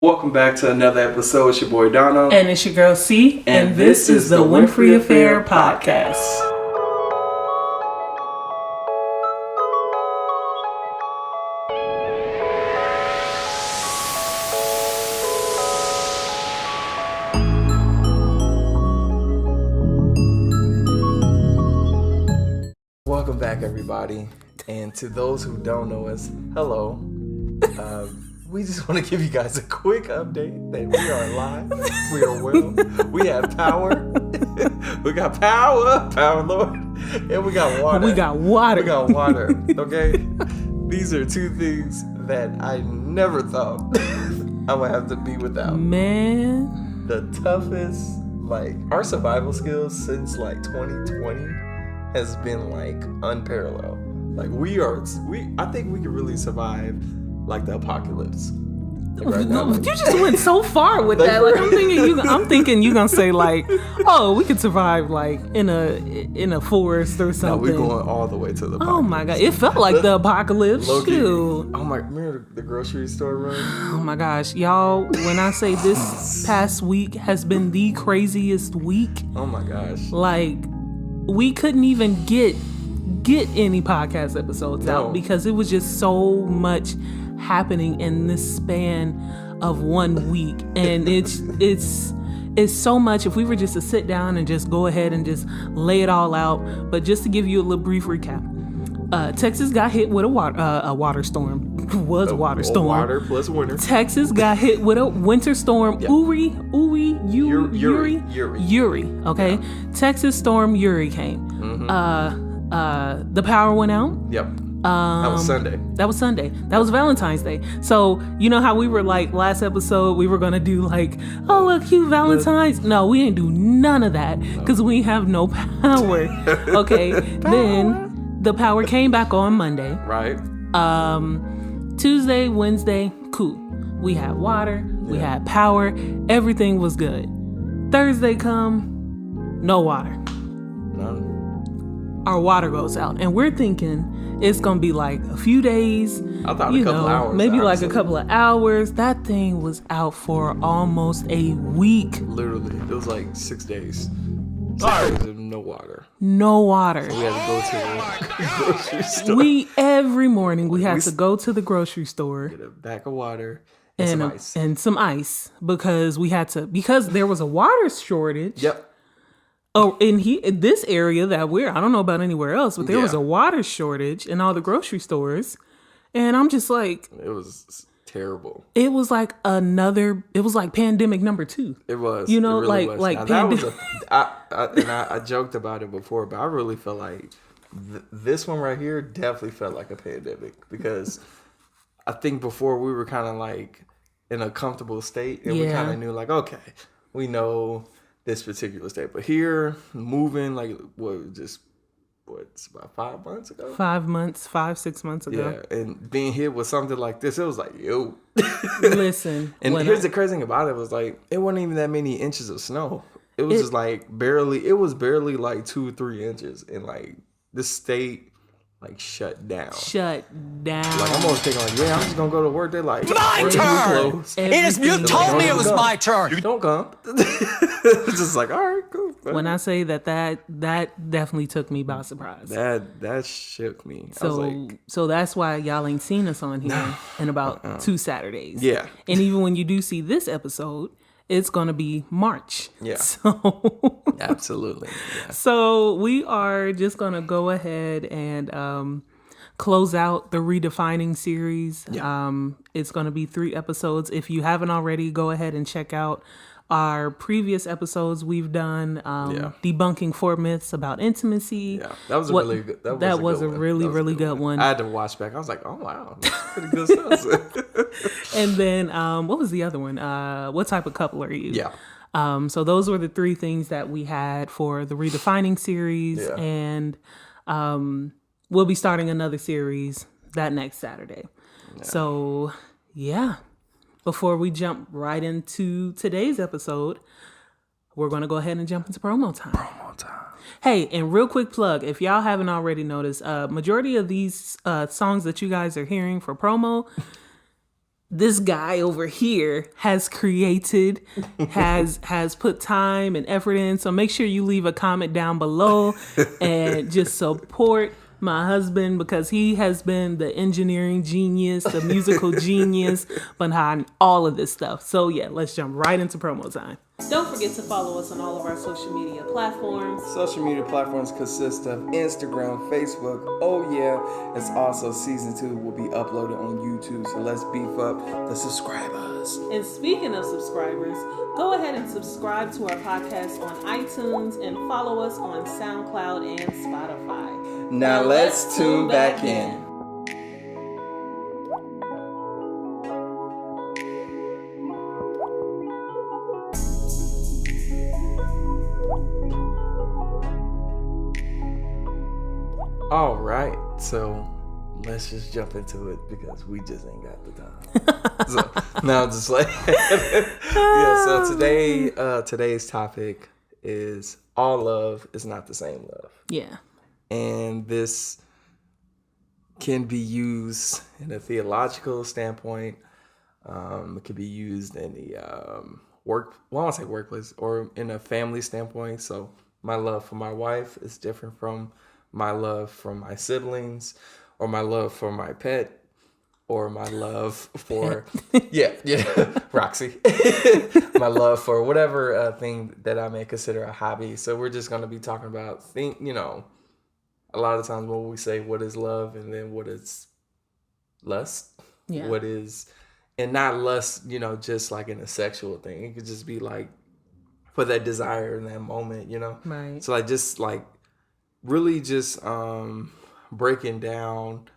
Welcome back to another episode. It's your boy Dono. And it's your girl C. And this is the Winfrey Affair podcast. Welcome back, everybody. And to those who don't know us, hello. We just want to give you guys a quick update that we are alive, we are well, we have power, we got power, Lord, and we got water. We got water, okay? These are two things that I never thought I would have to be without. Man. The toughest, our survival skills since 2020 has been unparalleled. I think we can really survive the apocalypse. Right now, you just went so far with that. I'm thinking you gonna say we could survive in a forest or something. No, we're going all the way to the apocalypse. Oh my god, it felt like the apocalypse. Shoot. Oh my, remember the grocery store run? Oh my gosh, y'all! When I say this past week has been the craziest week. Oh my gosh. We couldn't even get any podcast episodes out because it was just so much happening in this span of 1 week, and it's so much. If we were just to sit down and just go ahead and just lay it all out, but just to give you a little brief recap, Texas got hit with a water storm. Water plus winter. Texas got hit with a winter storm. Yep. Uri. Okay, yeah. Texas storm Uri came. Mm-hmm. The power went out. Yep. That was Sunday. That was Valentine's Day. So, you know how we were last episode, we were going to do oh, look, cute Valentine's. No, we didn't do none of that because we have no power. Okay. Then the power came back on Monday. Right. Tuesday, Wednesday, cool. We had water. We had power. Everything was good. Thursday come, no water. None. Our water goes out. And we're thinking it's going to be a few days. I thought a couple hours. Maybe a couple of hours. That thing was out for almost a week. Literally. It was 6 days. 6 days of no water. No water. So we had to go to the grocery store. Every morning we had to go to the grocery store. Get a bag of water and some ice. And some ice because because there was a water shortage. Yep. Oh, in this area that I don't know about anywhere else, but there was a water shortage in all the grocery stores. And I'm just it was terrible. It was pandemic number 2. It was. You know, it really was. Now, pandemic. I joked about it before, but I really felt this one right here definitely felt like a pandemic because I think before we were kind of in a comfortable state and we kind of knew okay, we know this particular state, but here moving it's about 5 months ago. 6 months ago. Yeah, and being hit with something like this, it was yo. Listen, and here's the crazy thing about it was it wasn't even that many inches of snow. It was just barely. It was barely 2 or 3 inches, and this state shut down. I'm always thinking I'm just gonna go to work. They're my turn. You told me it was my turn. You don't come. It's just all right, cool. When I say that definitely took me by surprise. That shook me. So that's why y'all ain't seen us on here in about 2 Saturdays. Yeah. And even when you do see this episode, it's going to be March. Yeah. So absolutely. Yeah. So we are just going to go ahead and close out the Redefining series. Yeah. It's going to be 3 episodes. If you haven't already, go ahead and check out our previous episodes we've done, debunking 4 myths about intimacy. Yeah, that was really good. That was a really good one. I had to watch back. I was oh wow, that's pretty good stuff. And then what was the other one? What type of couple are you? Yeah. So those were the 3 things that we had for the Redefining series, and we'll be starting another series that next Saturday. Yeah. So yeah. Before we jump right into today's episode, we're going to go ahead and jump into promo time. Hey, and real quick plug, if y'all haven't already noticed, majority of these songs that you guys are hearing for promo, this guy over here has created, has put time and effort in. So make sure you leave a comment down below and just support my husband, because he has been the engineering genius, the musical genius behind all of this stuff. So yeah, let's jump right into promo time. Don't forget to follow us on all of our social media platforms. Social media platforms consist of Instagram, Facebook. Oh yeah, it's also season 2 will be uploaded on YouTube. So let's beef up the subscribers. And speaking of subscribers, go ahead and subscribe to our podcast on iTunes and follow us on SoundCloud and Spotify. Now let's tune back in. All right, so let's just jump into it because we just ain't got the time. So now I'm just like, yeah. So today's topic is all love is not the same love. Yeah. And this can be used in a theological standpoint. It could be used in the I want to say workplace, or in a family standpoint. So my love for my wife is different from my love for my siblings, or my love for my pet, or my love for Roxy. My love for whatever thing that I may consider a hobby. So we're just going to be talking about a lot of times when we say what is love, and then what is lust. Yeah. What is, and not lust, just like in a sexual thing. It could just be like for that desire in that moment, Right. So really just breaking down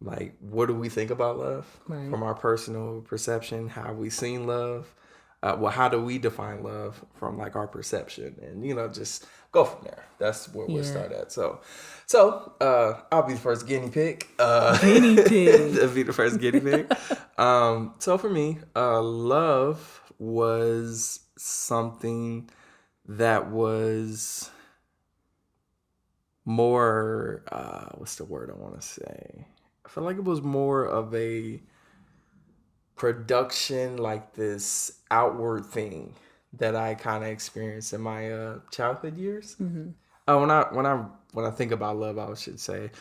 like what do we think about love, right, from our personal perception, how we seen love, how do we define love from like our perception, and just go from there. That's where we'll start at. So I'll be the first guinea pig. I'll be the first guinea pig. So for me, love was something that was more, what's the word I want to say? I feel like it was more of a production, like this outward thing that I kind of experienced in my childhood years. Mm-hmm. When I think about love, I should say, it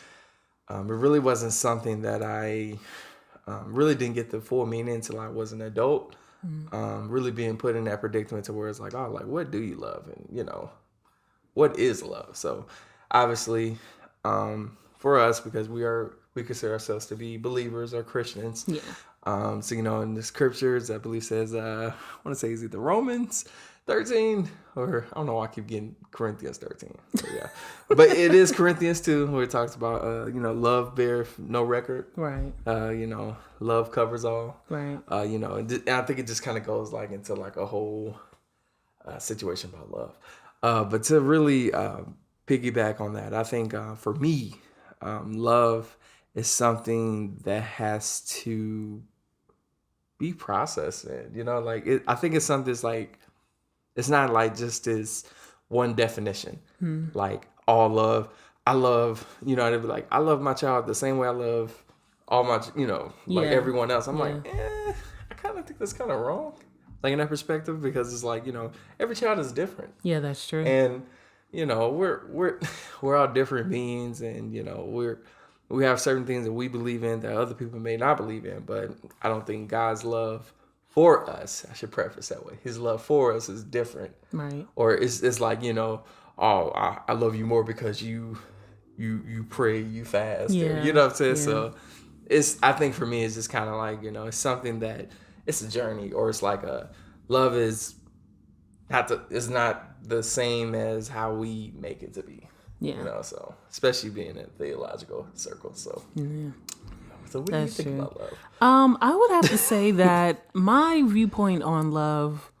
really wasn't something that I really didn't get the full meaning until I was an adult. Mm-hmm. Really being put in that predicament to where it's like, oh, like what do you love, and what is love? So obviously, for us, because we consider ourselves to be believers or Christians. Yeah. So in the scriptures, I believe says, I want to say it's either Romans 13, or I don't know why I keep getting Corinthians 13. So, yeah, but it is Corinthians 2, where it talks about love beareth no record. Right. Love covers all. Right. And I think it just kind of goes like into like a whole situation about love. But to really piggyback on that, I think for me, love is something that has to be processed, man. I think it's something that's like, it's not like just this one definition. Like all love, I love, they'd be like, I love my child the same way I love all my, like everyone else. I'm like, I kind of think that's kind of wrong, like in that perspective, because it's like, every child is different. Yeah, that's true. And we're all different beings, and we have certain things that we believe in that other people may not believe in. But I don't think God's love for us, I should preface that way, his love for us is different. Right. Or it's like, I love you more because you pray, you fast. Yeah. Or, you know what I'm saying? Yeah. So I think for me, it's just kind of like, it's something that it's a journey, or it's like love is it's not the same as how we make it to be. Yeah. So especially being in theological circles. So yeah. So what do you think about love? I would have to say that my viewpoint on love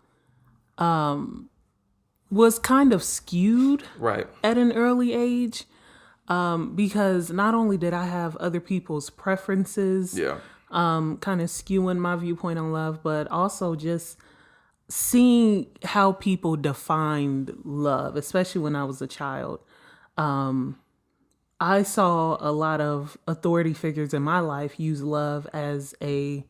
was kind of skewed right at an early age, because not only did I have other people's preferences kind of skewing my viewpoint on love, but also just seeing how people defined love, especially when I was a child. I saw a lot of authority figures in my life use love as a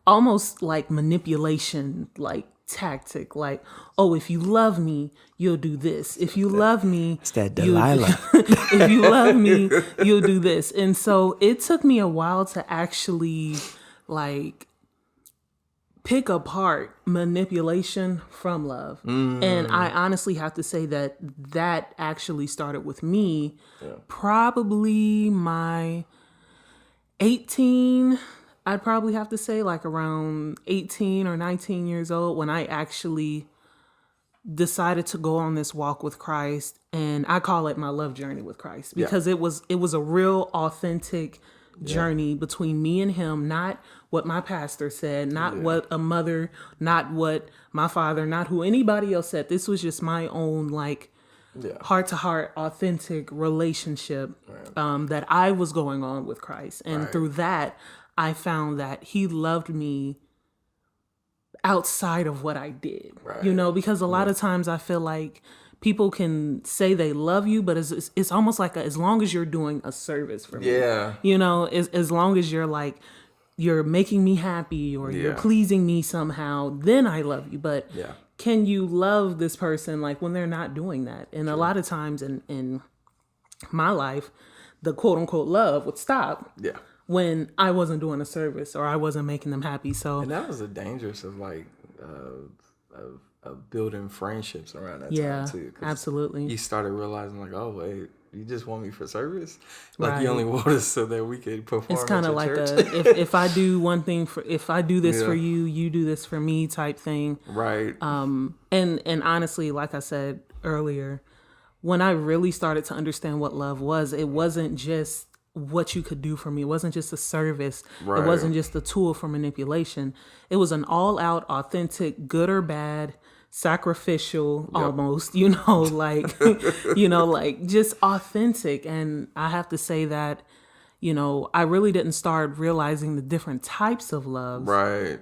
almost like manipulation, like tactic, like, oh, if you love me, you'll do this. If you love me, It's that Delilah. if you love me, you'll do this. And so it took me a while to actually like pick apart manipulation from love. And I honestly have to say that actually started with me probably my 18, I'd probably have to say like around 18 or 19 years old when I actually decided to go on this walk with Christ. And I call it my love journey with Christ because it was a real authentic journey between me and him, not what my pastor said, not what a mother, not what my father, not who anybody else said. This was just my own like heart to heart, authentic relationship that I was going on with Christ. And through that, I found that he loved me outside of what I did, you know, because a lot of times I feel like people can say they love you, but it's almost like as long as you're doing a service for me, you know, as long as you're like, you're making me happy or you're pleasing me somehow, then I love you. But can you love this person like when they're not doing that? And a lot of times in my life, the quote unquote love would stop when I wasn't doing a service or I wasn't making them happy. So, and that was the dangers of like of building friendships around that time too. Absolutely. You started realizing like, oh wait, you just want me for service? Like you only want us so that we could perform. It's kind of like church. if I do one thing if I do this for you, you do this for me type thing. Right. And honestly, like I said earlier, when I really started to understand what love was, it wasn't just what you could do for me. It wasn't just a service. It wasn't just a tool for manipulation. It was an all-out, authentic, good or bad, sacrificial, almost, you know, like, you know, like just authentic. And I have to say that, you know, I really didn't start realizing the different types of love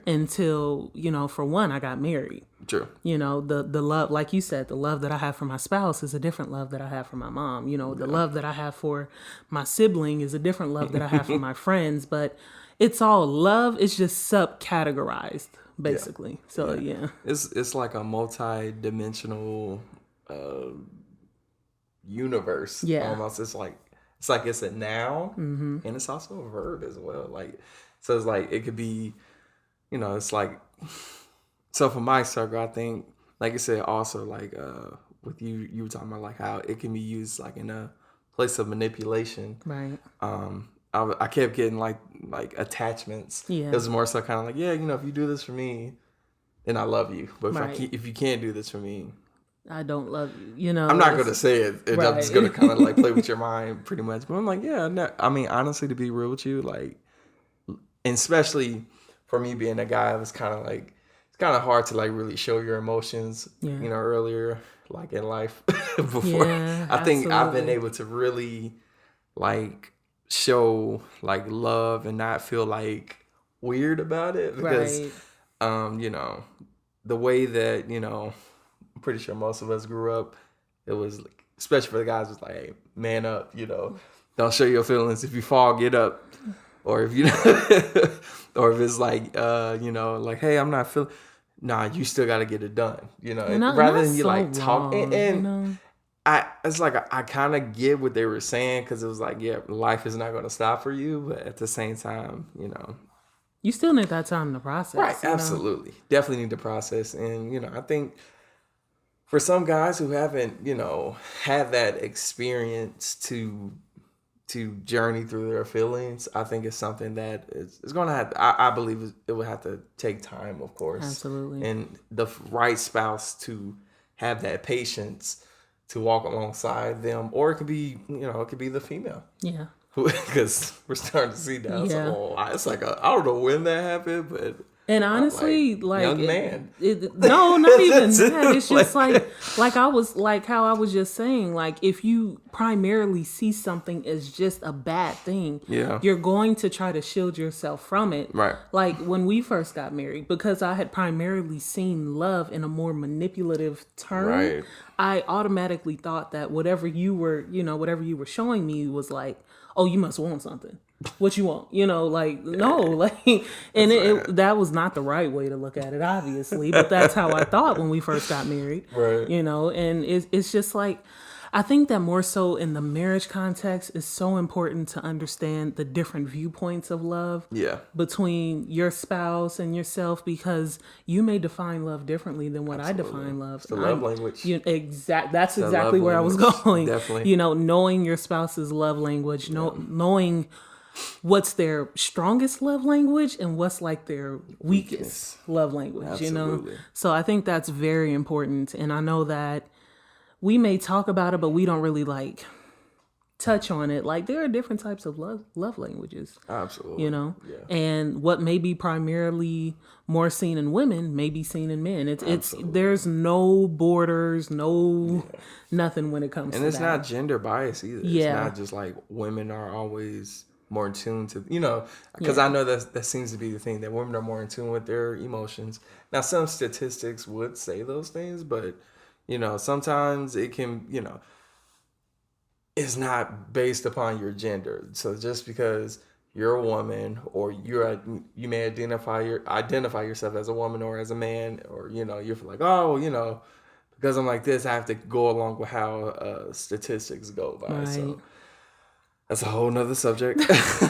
until, you know, for one, I got married. True. You know, the love, like you said, the love that I have for my spouse is a different love that I have for my mom. You know, the love that I have for my sibling is a different love that I have for my friends. But it's all love. It's just subcategorized, basically. So, It's like a multi-dimensional universe. Almost. It's like it's a noun and it's also a verb as well. Like, so it's like, it could be, you know, it's like, so for my circle, I think, like I said, also like with you were talking about like how it can be used like in a place of manipulation. Right. I kept getting like attachments. It was more so kind of like, you know, if you do this for me, then I love you. But if you can't do this for me, I don't love you. You know, I'm not going to say it. I'm just going to kind of like play with your mind pretty much. But I'm like, no, I mean, honestly, to be real with you, like, and especially for me being a guy, it was kind of like, it's kind of hard to like really show your emotions, you know, earlier, like in life before. I think I've been able to really like show like love and not feel like weird about it because, you know, the way that, you know, I'm pretty sure most of us grew up, it was like, especially for the guys, it's like, hey, man up, you know, don't show your feelings. If you fall, get up. Or if you or if it's like, you know, like, hey, I'm not feeling, nah, you still got to get it done, you know, rather than you so like talk. And you know? It's like, I kind of get what they were saying because it was like, life is not going to stop for you. But at the same time, you know, you still need that time to process. Right. Absolutely. Know? Definitely need to process. And, you know, I think for some guys who haven't, you know, had that experience to journey through their feelings, I think it's something that is going to have, I believe it would have to take time, of course. Absolutely. And the right spouse to have that patience to walk alongside them, or it could be, you know, it could be the female. Yeah. Because we're starting to see now. It's like, I don't know when that happened, but. And honestly, like young man. No, not even that. It's just like I was like how I was just saying, like if you primarily see something as just a bad thing, you're going to try to shield yourself from it. Right. Like when we first got married, because I had primarily seen love in a more manipulative term, I automatically thought that whatever you were showing me was like, oh, you must want something. what you want, like, no, like, and that was not the right way to look at it, obviously, but that's how I thought when we first got married, right? And it's just like, I think that more so in the marriage context, it's so important to understand the different viewpoints of love between your spouse and yourself, because you may define love differently than what I define love. It's the love language. That's exactly where I was going. Definitely. Knowing your spouse's love language, knowing what's their strongest love language and what's like their weakest love language, Absolutely. So I think that's very important. And I know that we may talk about it, but we don't really like touch on it. Like, there are different types of love languages. Absolutely. And what may be primarily more seen in women may be seen in men. It's there's no borders, nothing when it comes to that. And it's not gender bias either. It's not just like women are always more in tune to, because I know that seems to be the thing, that women are more in tune with their emotions. Now, some statistics would say those things, but sometimes it can, it's not based upon your gender. So just because you're a woman, or you may identify yourself as a woman or as a man, or, you're like, oh, because I'm like this, I have to go along with how statistics go by. Right. So that's a whole nother subject.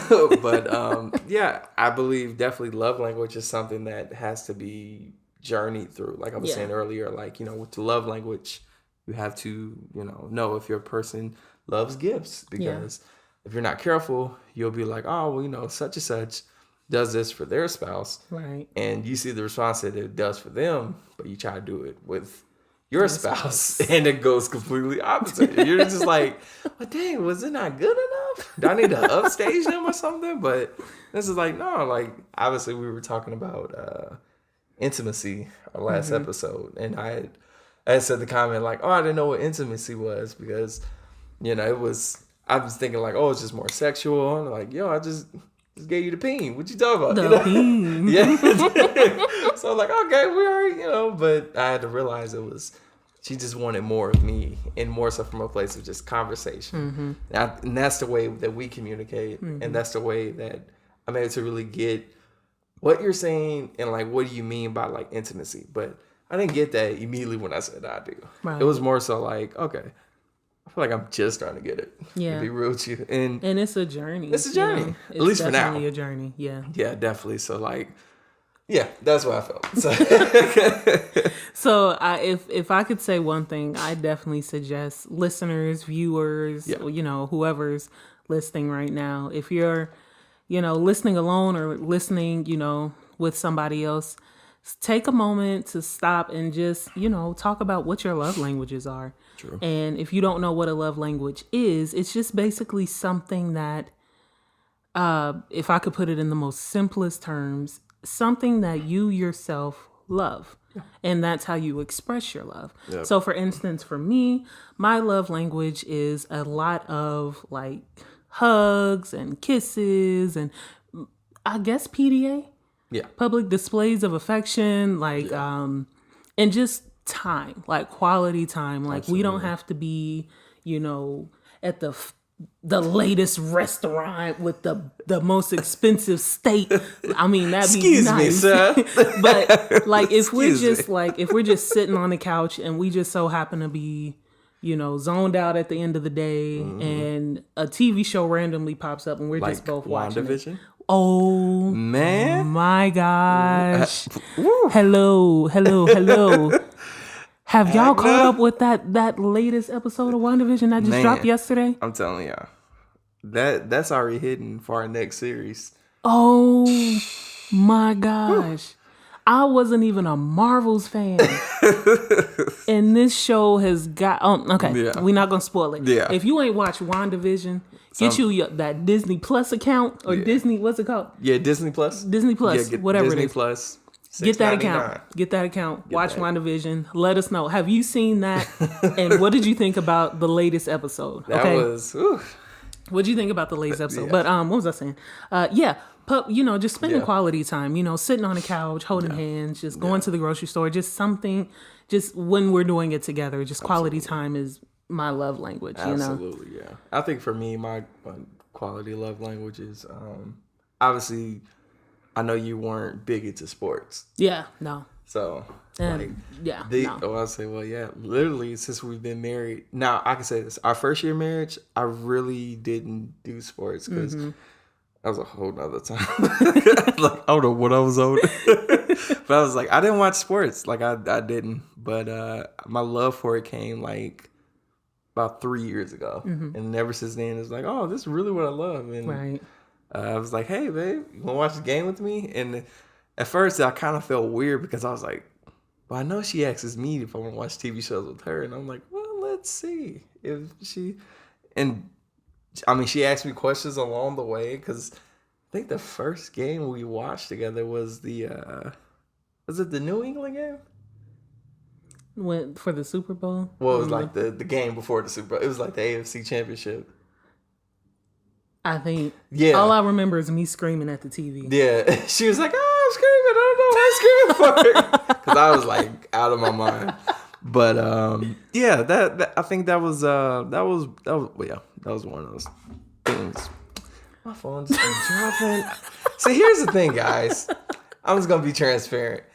But I believe definitely love language is something that has to be journeyed through. Like I was saying earlier, like, with the love language, you have to, know if your person loves gifts, because if you're not careful, you'll be like, oh, well, such and such does this for their spouse. Right. And you see the response that it does for them, but you try to do it with your spouse, and it goes completely opposite. You're just like, well, dang, was it not good enough? Do I need to upstage them or something? But this is like, no, like, obviously we were talking about intimacy our last episode, and I had said the comment like, oh, I didn't know what intimacy was, because I was thinking like, oh, it's just more sexual. And like, yo, I just gave you the peen. What you talking about? Peen. Yeah. So I'm like, okay, we already, but I had to realize she just wanted more of me, and more so from a place of just conversation. And that's the way that we communicate, and that's the way that I'm able to really get what you're saying, and like, what do you mean by like intimacy? But I didn't get that immediately when I said I do. Right. It was more so like, okay, I feel like I'm just trying to get it. Yeah. To be real with you. And it's a journey. It's a journey. At least for now. It's definitely a journey. Yeah. Yeah, definitely. So like, yeah, that's what I felt. So if I could say one thing, I definitely suggest listeners, viewers, whoever's listening right now, if you're, listening alone or listening, with somebody else, take a moment to stop and just, talk about what your love languages are. True. And if you don't know what a love language is, it's just basically something that, if I could put it in the most simplest terms, something that you yourself love. Yeah. And that's how you express your love. Yep. So for instance, for me, my love language is a lot of like hugs and kisses and I guess PDA. Yeah. Public displays of affection, like, and just time, like quality time. Like Absolutely. We don't have to be, at the latest restaurant with the most expensive steak. I mean, that'd be nice. Me, sir. But like, if we're just sitting on the couch and we just so happen to be, zoned out at the end of the day, and a TV show randomly pops up and we're just both watching it. Oh man! My gosh! Hello. Have y'all caught up with that latest episode of WandaVision that just dropped yesterday? I'm telling y'all, that's already hidden for our next series. Oh my gosh! I wasn't even a Marvel's fan, and this show has got. We're not gonna spoil it. Yeah. If you ain't watched WandaVision, get you that Disney Plus account or Disney. What's it called? Yeah, Disney Plus. Disney Plus, whatever Disney it is. Plus. Get that account. Watch WandaVision. Let us know. Have you seen that? And what did you think about the latest episode? That was. What did you think about the latest episode? But what was I saying? Just spending quality time. Sitting on the couch, holding hands, just going to the grocery store, just something. Just when we're doing it together, just quality time is my love language. Absolutely, yeah. I think for me, my quality love languages. Obviously, I know you weren't big into sports. Yeah, no. So, And, no. Oh, I'll say, well, yeah, literally since we've been married. Now, I can say this. Our first year of marriage, I really didn't do sports because that was a whole nother time. Like, I don't know what I was on. But I was like, I didn't watch sports. Like, I didn't. But my love for it came, like, about 3 years ago. And ever since then, it's like, oh, this is really what I love. And Right. I was like, hey, babe, you want to watch the game with me? And at first, I kind of felt weird because I was like, well, I know she asks me if I want to watch TV shows with her. And I'm like, well, let's see if she... And, I mean, she asked me questions along the way because I think the first game we watched together was the... was it the New England game? Went for the Super Bowl? Well, it was like the game before the Super Bowl. It was like the AFC Championship. I think. Yeah. All I remember is me screaming at the TV. Yeah. She was like, oh, I'm screaming. I don't know why I'm screaming for. Because I was like out of my mind. But yeah, that I think that was one of those things. My phone's been dropping. So here's the thing, guys. I'm just gonna be transparent.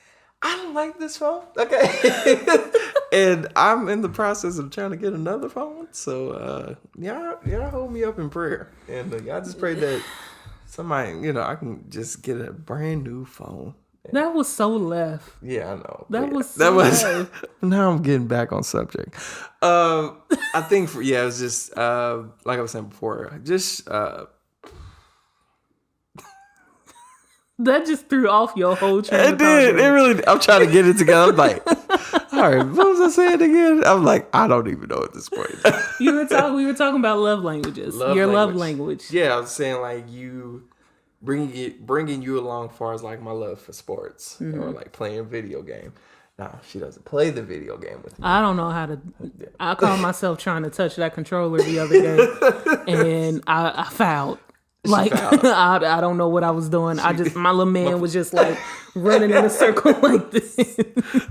I don't like this phone, okay? And I'm in the process of trying to get another phone. So y'all hold me up in prayer, and y'all just pray that somebody, I can just get a brand new phone. That was so left. Yeah, I know. That was left. Now I'm getting back on subject. I think it was just like I was saying before, just that just threw off your whole train of thought. It did. It really. I'm trying to get it together. I'm like, all right, what was I saying again? I'm like, I don't even know at this point. We were talking about love languages. Love language. Yeah, I was saying like you bringing you along as far as like my love for sports or like playing video game. Now she doesn't play the video game with me. I don't know how to. I caught myself trying to touch that controller the other day, and I fouled. Like I don't know what I was doing. My little man was just like running in a circle like this. I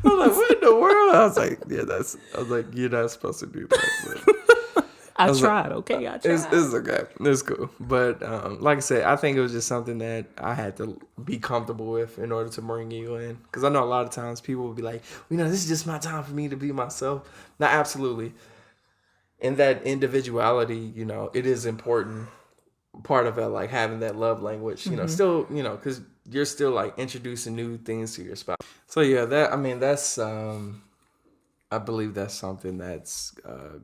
was like, what in the world? I was like, you're not supposed to do that. I tried. Okay, I tried. It's okay. It's cool. But like I said, I think it was just something that I had to be comfortable with in order to bring you in. Because I know a lot of times people will be like, this is just my time for me to be myself. Now, absolutely. And that individuality, it is important. Part of it, like having that love language, still, because you're still like introducing new things to your spouse. So yeah, that's I believe that's something that's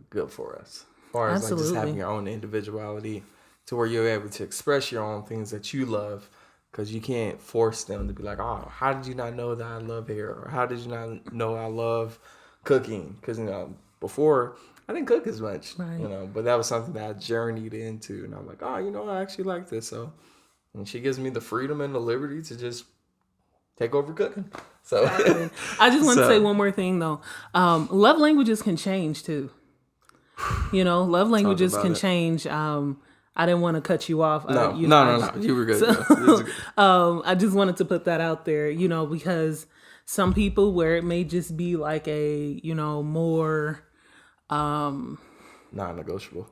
good for us. As far as like just having your own individuality to where you're able to express your own things that you love, because you can't force them to be like, oh, how did you not know that I love hair, or how did you not know I love cooking? Because before I didn't cook as much, right. But that was something that I journeyed into, and I'm like, oh, I actually like this. So, and she gives me the freedom and the liberty to just take over cooking. So, I just want to say one more thing though. Love languages can change too. Love languages can change. I didn't want to cut you off. No, you were good. So, I just wanted to put that out there, because some people where it may just be like a, more non-negotiable,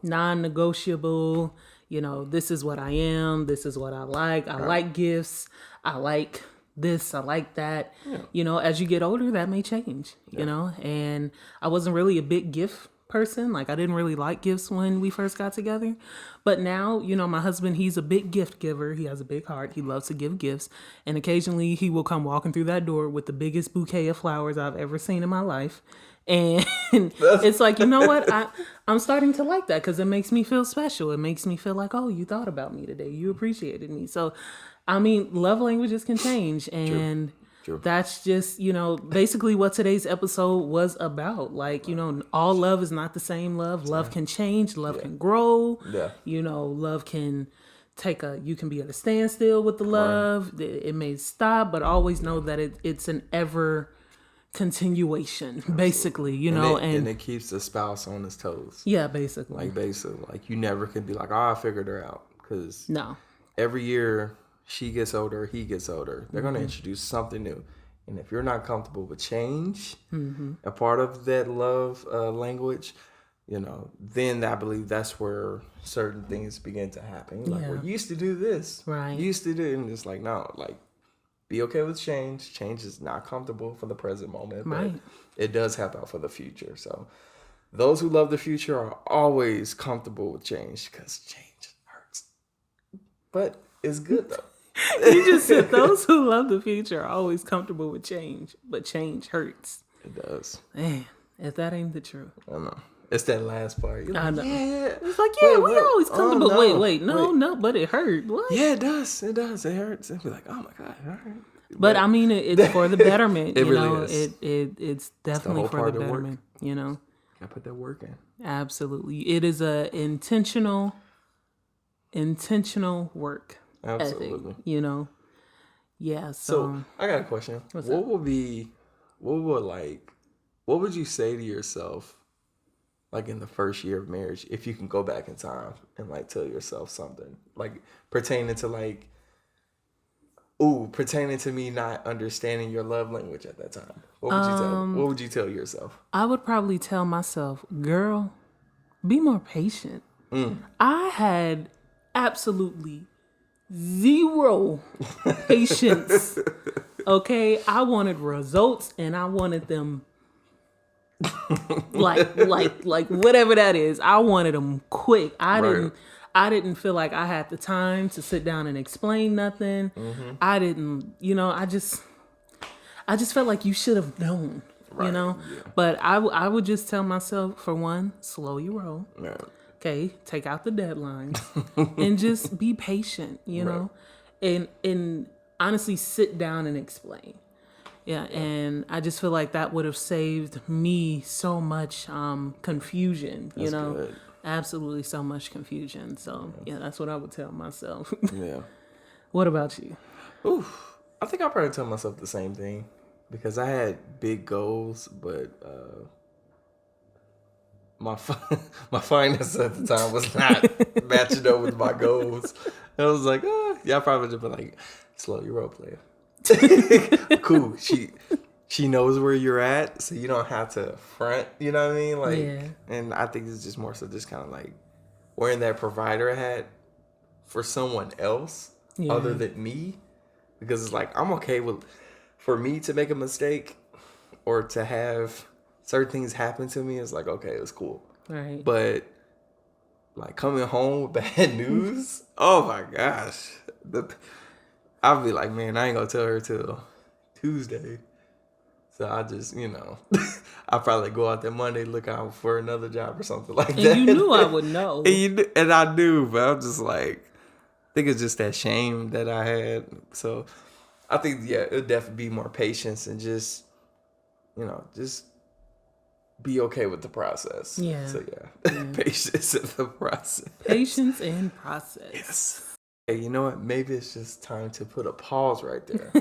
this is what I am, this is what I like. I like gifts, I like this, I like that. As you get older, that may change. And I wasn't really a big gift person. Like I didn't really like gifts when we first got together, but now my husband, he's a big gift giver. He has a big heart. He loves to give gifts, and occasionally he will come walking through that door with the biggest bouquet of flowers I've ever seen in my life. And it's like, what? I'm starting to like that because it makes me feel special. It makes me feel like, oh, you thought about me today. You appreciated me. So, love languages can change. And True. That's just, basically what today's episode was about. Like, all love is not the same love. Love can change. Love can grow. Yeah. Love can you can be at a standstill with the love. Right. It may stop, but always know that it's an ever continuation, basically, and it keeps the spouse on his toes. Yeah, basically. Like you never can be like, oh, I figured her out, because every year she gets older, he gets older. They're going to introduce something new, and if you're not comfortable with change, a part of that love language, then I believe that's where certain things begin to happen. Like, well, you used to do this. Right. You used to do it. And it's like, no, like, be okay with change. Change is not comfortable for the present moment, but it does help out for the future. So those who love the future are always comfortable with change because change hurts. But it's good, though. You just said those who love the future are always comfortable with change, but change hurts. It does. Man, if that ain't the truth. I know. It's that last part. You're like, I know. Yeah. It's like, we always comfortable. No, but it hurt. What? Yeah, it does. It does. It hurts. It'd be like, oh my God, all right. But I mean, it's for the betterment. It really is. It's definitely for the betterment. Gotta put that work in. Absolutely, it is a intentional work. Absolutely. Ethic, Yeah. So I got a question. What would you say to yourself, like in the first year of marriage, if you can go back in time and like tell yourself something like pertaining to me not understanding your love language at that time? What would you tell yourself? I would probably tell myself, girl, be more patient. I had absolutely zero patience. Okay, I wanted results and I wanted them like whatever that is. I wanted them quick. I didn't feel like I had the time to sit down and explain nothing. I didn't, I just felt like you should have known, Yeah. But I would just tell myself, for one, slow your roll. Yeah. Okay, take out the deadlines and just be patient, know, and honestly sit down and explain. Yeah, and I just feel like that would have saved me so much confusion, That's good. Absolutely so much confusion. So, that's what I would tell myself. Yeah. What about you? Oof. I think I'll probably tell myself the same thing because I had big goals, but my finances at the time was not matching up with my goals. And I was like, I probably just be like, slow your roll, player. Cool. She knows where you're at, so you don't have to front. You know what I mean? Like, and I think it's just more so just kind of like wearing that provider hat for someone else other than me, because it's like I'm okay with for me to make a mistake or to have certain things happen to me. It's like, okay, it's cool. Right. But like coming home with bad news, oh my gosh, I'll be like, man, I ain't gonna tell her till Tuesday. So I just, I'll probably go out there Monday, look out for another job or something like that. And you knew I would know. And I knew, but I'm just like, I think it's just that shame that I had. So I think, it'll definitely be more patience and just, just be okay with the process. Yeah. So patience in the process. Patience and process. Yes. Hey, you know what? Maybe it's just time to put a pause right there.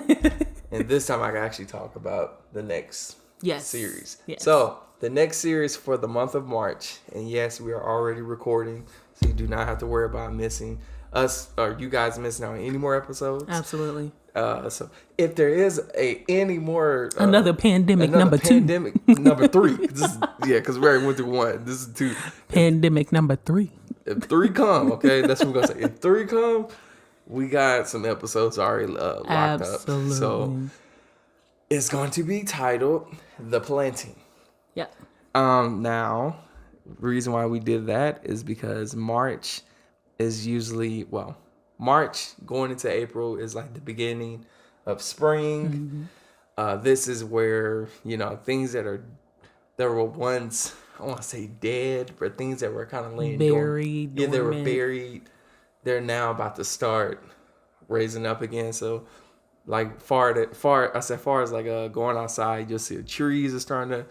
And this time I can actually talk about the next series. Yes. So the next series for the month of March, and yes, we are already recording, so you do not have to worry about missing us or you guys missing out on any more episodes. Absolutely. So if there is any more another pandemic number 2, number 3, because we already went through 1. This is 2. Pandemic number 3. If 3 come, okay, that's what we're gonna say. If 3 come, we got some episodes already locked Absolutely. up. So it's going to be titled "The Planting." Yeah. Now, the reason why we did that is because March is usually March going into April is like the beginning of spring. Mm-hmm. This is where things that were once, I want to say dead, but things that were kind of laying buried. They were buried. They're now about to start raising up again. So, like far as like going outside, you'll see the trees are starting to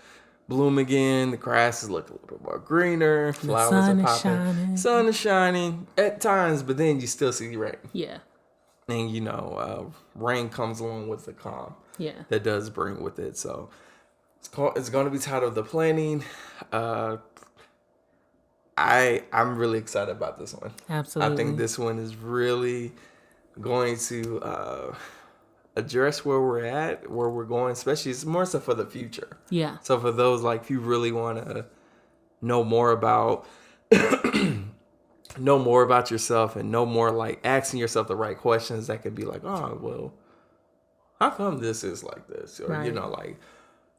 bloom again. The grass is looking a little bit more greener. Flowers are popping. Sun is shining at times, but then you still see rain. Yeah. And rain comes along with the calm. Yeah. That does bring with it. So it's going to be titled "The Planting." I'm really excited about this one. Absolutely. I think this one is really going to address where we're at, where we're going, especially it's more so for the future. Yeah. So for those, like, if you really want to know more about yourself and know more, like asking yourself the right questions that could be like, oh, well, how come this is like this? Or, right.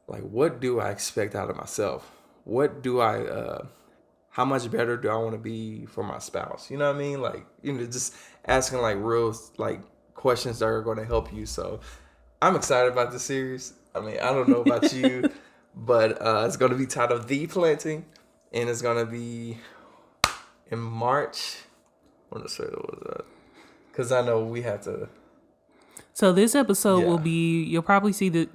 Like what do I expect out of myself? What do how much better do I want to be for my spouse? You know what I mean? Like, just asking like real like questions that are going to help you. So I'm excited about this series. I mean, I don't know about you, but it's going to be titled The Planting, and it's going to be in March. I want to say what was that? Because I know we have to. So this episode will be, you'll probably see this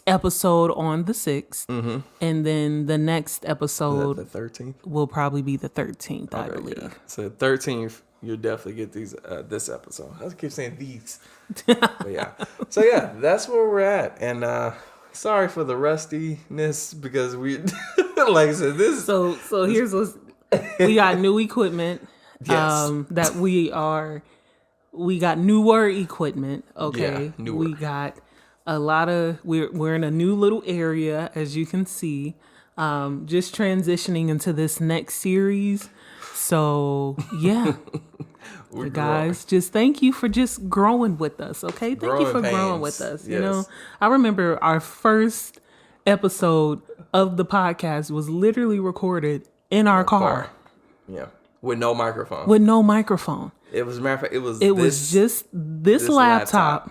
episode on the 6th, and then the next episode the 13th will probably be the 13th, I believe. Yeah. So 13th, you'll definitely get this episode. I keep saying these, but yeah. So yeah, that's where we're at, and sorry for the rustiness because we, like I said, this. So here's what's, we got new equipment. Yes. That we got newer equipment. Okay. Yeah, newer. We got a lot of, we're in a new little area, as you can see, just transitioning into this next series. So yeah, guys, just thank you for just growing with us. Okay. Thank you for growing with us. Yes. You know, I remember our first episode of the podcast was literally recorded in our car. Yeah. With no microphone. It was, matter of fact, it was just this laptop,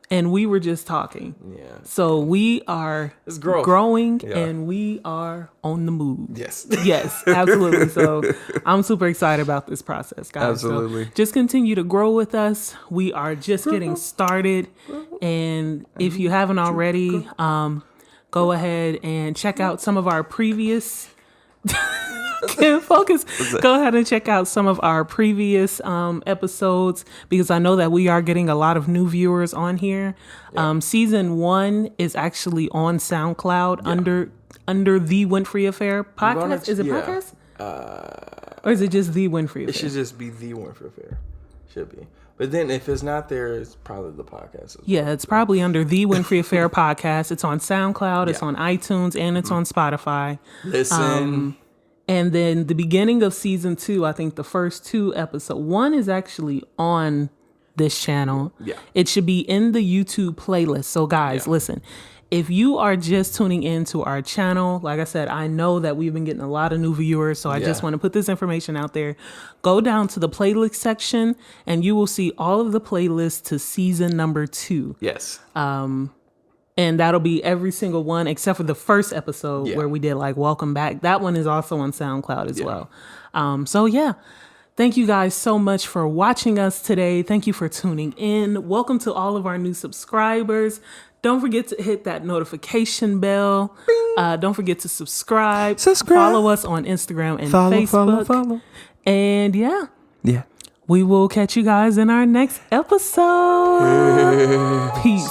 and we were just talking. Yeah. So we are growing, and we are on the move. Yes. Yes, absolutely. So I'm super excited about this process, guys. Absolutely. So just continue to grow with us. We are just getting started. And if you haven't already, go ahead and check out some of our previous... Can't focus. Go ahead and check out some of our previous episodes, because I know that we are getting a lot of new viewers on here. Season 1 is actually on SoundCloud under the Winfrey Affair podcast. Is it podcast? Or is it just the Winfrey Affair? It should just be the Winfrey Affair. Should be. But then if it's not there, it's probably the podcast. Yeah, it's probably under the Winfrey Affair podcast. It's on SoundCloud, it's on iTunes, and it's on Spotify. Listen. And then the beginning of season 2, I think the first 2 episodes, 1 is actually on this channel. Yeah. It should be in the YouTube playlist. So guys, listen, if you are just tuning into our channel, like I said, I know that we've been getting a lot of new viewers. So I just want to put this information out there. Go down to the playlist section and you will see all of the playlists to season number 2. Yes. And that'll be every single one except for the first episode where we did like Welcome Back. That one is also on SoundCloud as well. So yeah, thank you guys so much for watching us today. Thank you for tuning in. Welcome to all of our new subscribers. Don't forget to hit that notification bell. Don't forget to subscribe. Follow us on Instagram and Facebook. Follow. And yeah, we will catch you guys in our next episode. Peace.